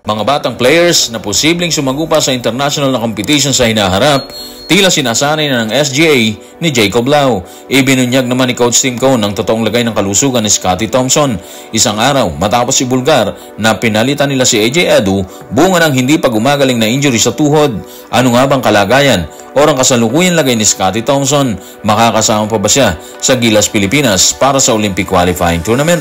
Mga batang players na posibleng sumagupa sa international na competition sa hinaharap, tila sinasanay na ng SGA ni Jacob Lau. Ibinunyag naman ni Coach Tim Cone ang totoong lagay ng kalusugan ni Scottie Thompson. Isang araw matapos si Bulgar na pinalitan nila si AJ Edu bunga ng hindi pa gumagaling na injury sa tuhod. Ano nga bang kalagayan o ang kasalukuyan lagay ni Scottie Thompson? Makakasama pa ba siya sa Gilas Pilipinas para sa Olympic Qualifying Tournament?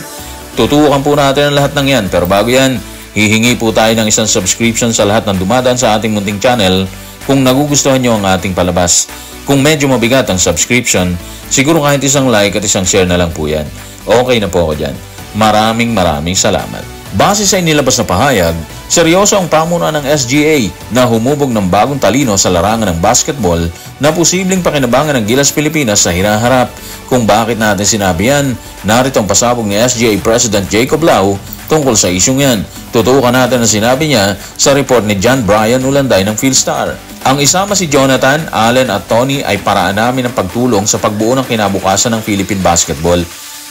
Tutukan po natin ang lahat ng yan, pero bago yan, hihingi po tayo ng isang subscription sa lahat ng dumadaan sa ating munting channel kung nagugustuhan nyo ang ating palabas. Kung medyo mabigat ang subscription, siguro kahit isang like at isang share na lang po yan. Okay na po ako dyan. Maraming salamat. Base sa inilabas na pahayag, seryoso ang pamunuan ng SGA na humubog ng bagong talino sa larangan ng basketball na posibleng pakinabangan ng Gilas Pilipinas sa hinaharap. Kung bakit natin sinabi yan, narito ang pasabog ni SGA President Jacob Lau tungkol sa isyong yan. Tutukan natin ang sinabi niya sa report ni John Brian Ulanday ng Philstar. Ang isama si Jonathan, Allen at Tony ay paraan namin ng pagtulong sa pagbuo ng kinabukasan ng Philippine basketball.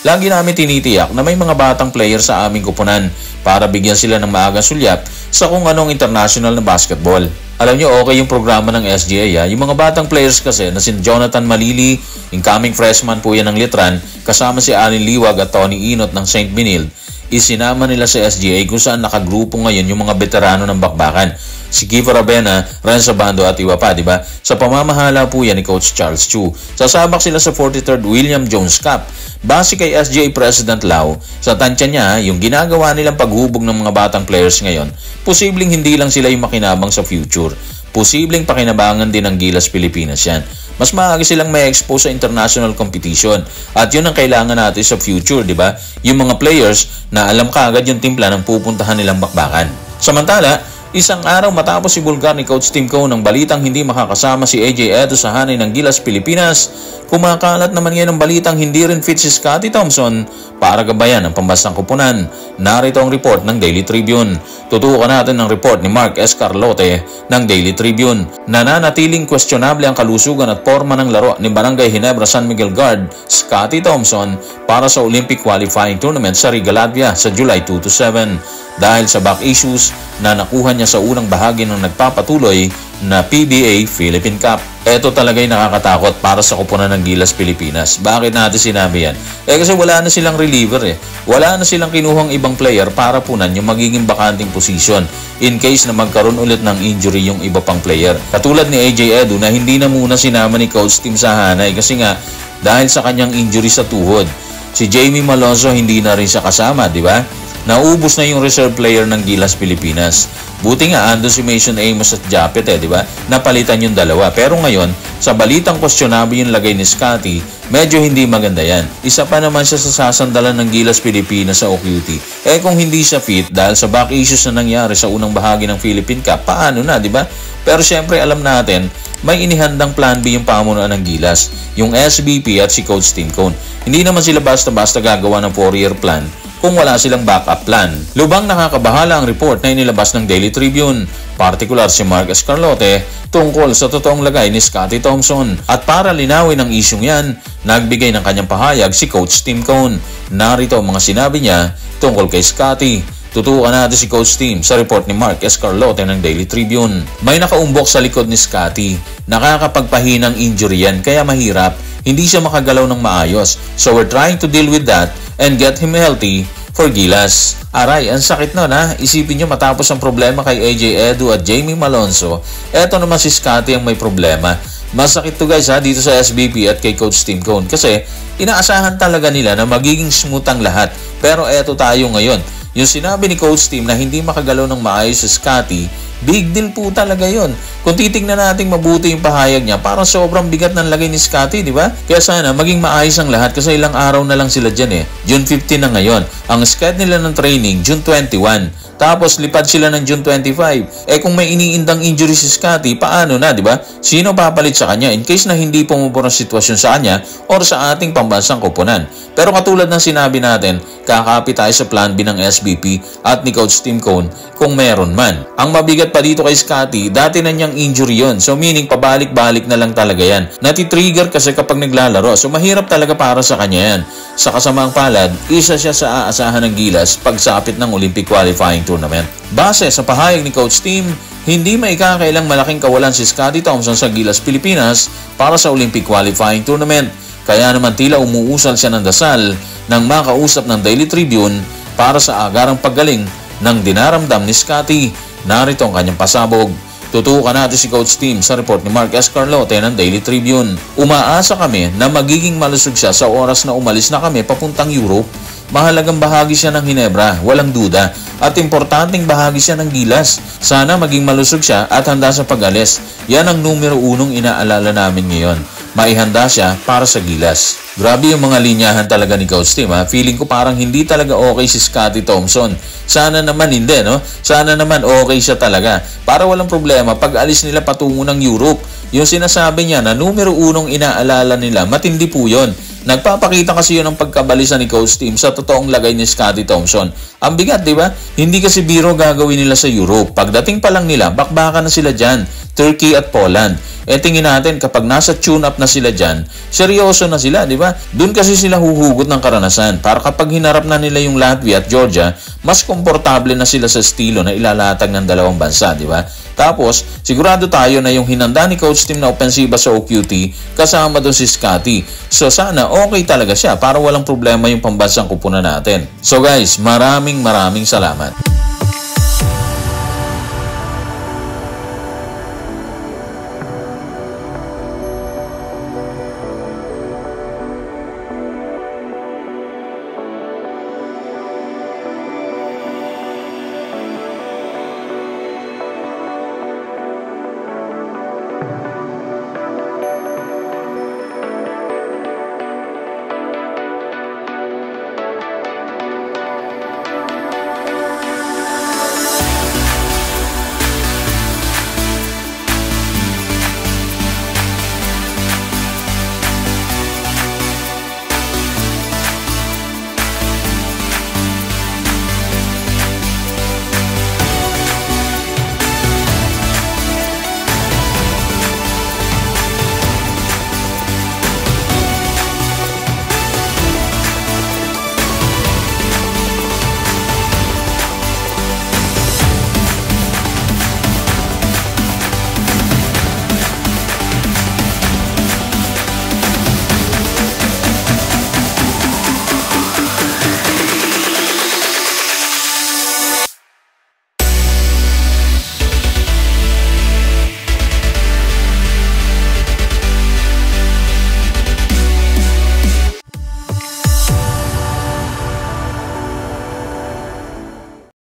Lagi namin tinitiyak na may mga batang player sa aming kupunan para bigyan sila ng maagang sulyap sa kung anong international na basketball. Alam nyo, okay yung programa ng SGA. Yung mga batang players kasi na si Jonathan Malili, incoming freshman po yan ng Litran, kasama si Allen Liwag at Tony Inot ng St. Benilde, isinama nila sa SGA kung saan nakagrupo ngayon yung mga veterano ng bakbakan. Si Kiefer Abena, Renzo Bando at iba pa, diba? Sa pamamahala po yan ni Coach Charles Chu. Sasabak sila sa 43rd William Jones Cup. Base kay SGA President Lau, sa tansya niya, yung ginagawa nilang paghubog ng mga batang players ngayon, posibleng hindi lang sila yung makinabang sa future. Posibleng pakinabangan din ng Gilas Pilipinas yan. Mas maaga silang may expose sa international competition. At yun ang kailangan natin sa future, di ba? Yung mga players na alam kaagad yung timpla ng pupuntahan nilang bakbakan. Samantala, isang araw matapos si Bulgar ni Coach Tim Cone ng balitang hindi makakasama si AJ Edu sa hanay ng Gilas Pilipinas, kumakalat naman ngayon ang balitang hindi rin fit si Scottie Thompson para gabayan ang pambansang kupunan. Narito ang report ng Daily Tribune. Tutukan natin ang report ni Mark S. Carlote ng Daily Tribune. Nananatiling questionable ang kalusugan at forma ng laro ni Barangay Ginebra San Miguel guard Scottie Thompson para sa Olympic Qualifying Tournament sa Riga, Latvia sa July 2-7 dahil sa back issues na nakuha niya sa unang bahagi ng nagpapatuloy na PBA Philippine Cup. Ito talaga'y nakakatakot para sa kupunan ng Gilas Pilipinas. Bakit natin sinabi yan? Kasi wala na silang reliever Wala na silang kinuhang ibang player para punan yung magiging bakanting position in case na magkaroon ulit ng injury yung iba pang player. Katulad ni AJ Edu na hindi na muna sinama ni Coach Tim sa hanay kasi nga dahil sa kanyang injury sa tuhod. Si Jamie Malonzo hindi na rin siya kasama, di ba? Naubos na yung reserve player ng Gilas Pilipinas. Buti nga ando si Mason Amos at Japet di ba? Napalitan yung dalawa. Pero ngayon, sa balitang questionable yung lagay ni Scottie, medyo hindi maganda yan. Isa pa naman siya sa sasandalan ng Gilas Pilipinas sa OQT. Kung hindi siya fit dahil sa back issues na nangyari sa unang bahagi ng Philippine Cup, paano na, di ba? Pero syempre alam natin, may inihandang plan B yung pamunuan ng Gilas, yung SBP at si Coach Tim Cone. Hindi naman sila basta-basta gagawa ng 4-year plan kung wala silang backup plan. Lubang nakakabahala ang report na inilabas ng Daily Tribune, partikular si Mark Escarlote, tungkol sa totoong lagay ni Scottie Thompson. At para linawin ang isyong yan, nagbigay ng kanyang pahayag si Coach Tim Cone. Narito ang mga sinabi niya tungkol kay Scottie. Tutukan natin si Coach Tim sa report ni Mark Escarlote ng Daily Tribune. May nakaumbok sa likod ni Scottie. Nakakapagpahinang injury yan kaya mahirap. Hindi siya makagalaw ng maayos. So we're trying to deal with that and get him healthy for Gilas. Aray, ang sakit nun Isipin nyo matapos ang problema kay AJ Edu at Jamie Malonzo, eto naman si Scottie ang may problema. Masakit to guys dito sa SBP at kay Coach Tim Cone kasi inaasahan talaga nila na magiging smooth ang lahat. Pero eto tayo ngayon. Yung sinabi ni Coach Tim na hindi makagalaw ng maayos si Scottie, big deal po talaga yon. Kung titignan natin mabuti yung pahayag niya, parang sobrang bigat ng lagay ni Scottie, di ba? Kaya sana maging maayos ang lahat kasi ilang araw na lang sila dyan June 15 na ngayon. Ang schedule nila ng training, June 21. Tapos lipad sila ng June 25. Kung may iniindang injury si Scottie, paano na, di ba? Sino papalit sa kanya in case na hindi pumupura ang sitwasyon sa kanya or sa ating pambansang koponan? Pero katulad ng sinabi natin, kakapit tayo sa plan B ng SBP at ni Coach Tim Cone kung meron man. Ang mabigat pa dito kay Scotty, dati na niyang injury yon. So meaning pabalik-balik na lang talaga yan. Natitrigger kasi kapag naglalaro. So mahirap talaga para sa kanya yan. Sa kasamaang palad, isa siya sa aasahan ng Gilas pagsapit ng Olympic qualifying tournament. Base sa pahayag ni Coach Tim, hindi maikakailang malaking kawalan si Scotty Thompson sa Gilas Pilipinas para sa Olympic qualifying tournament. Kaya naman tila umuusal siya ng dasal nang makausap ng Daily Tribune para sa agarang paggaling ng dinaramdam ni Scotty. Narito ang kanyang pasabog. Tutukan natin si Coach Tim sa report ni Mark Escarlote ng Daily Tribune. Umaasa kami na magiging malusog siya sa oras na umalis na kami papuntang Europe. Mahalagang bahagi siya ng Ginebra, walang duda. At importanteng bahagi siya ng Gilas. Sana maging malusog siya at handa sa pag-alis. Yan ang numero 1 inaalala namin ngayon. Maihanda siya para sa Gilas. Grabe yung mga linyahan talaga ni Coach Tim, ha? Feeling ko parang hindi talaga okay si Scotty Thompson. Sana naman hindi, no? Sana naman okay siya talaga. Para walang problema pag alis nila patungo ng Europe. Yung sinasabi niya na numero 1 inaalala nila, matindi po yun. Nagpapakita kasi yun ng pagkabalisa ni Coach Tim sa totoong lagay ni Scotty Thompson. Ang bigat, di ba? Hindi kasi biro gagawin nila sa Europe. Pagdating pa lang nila, bakbakan na sila dyan. Turkey at Poland. E tingin natin kapag nasa tune-up na sila dyan, seryoso na sila, di ba? Doon kasi sila huhugot ng karanasan. Para kapag hinarap na nila yung Latvia at Georgia, mas komportable na sila sa estilo na ilalatag ng dalawang bansa, di ba? Tapos, sigurado tayo na yung hinanda ni Coach Tim na opensiba sa OQT, kasama doon si Scotty. So sana okay talaga siya para walang problema yung pambansang kupunan natin. So guys, maraming salamat.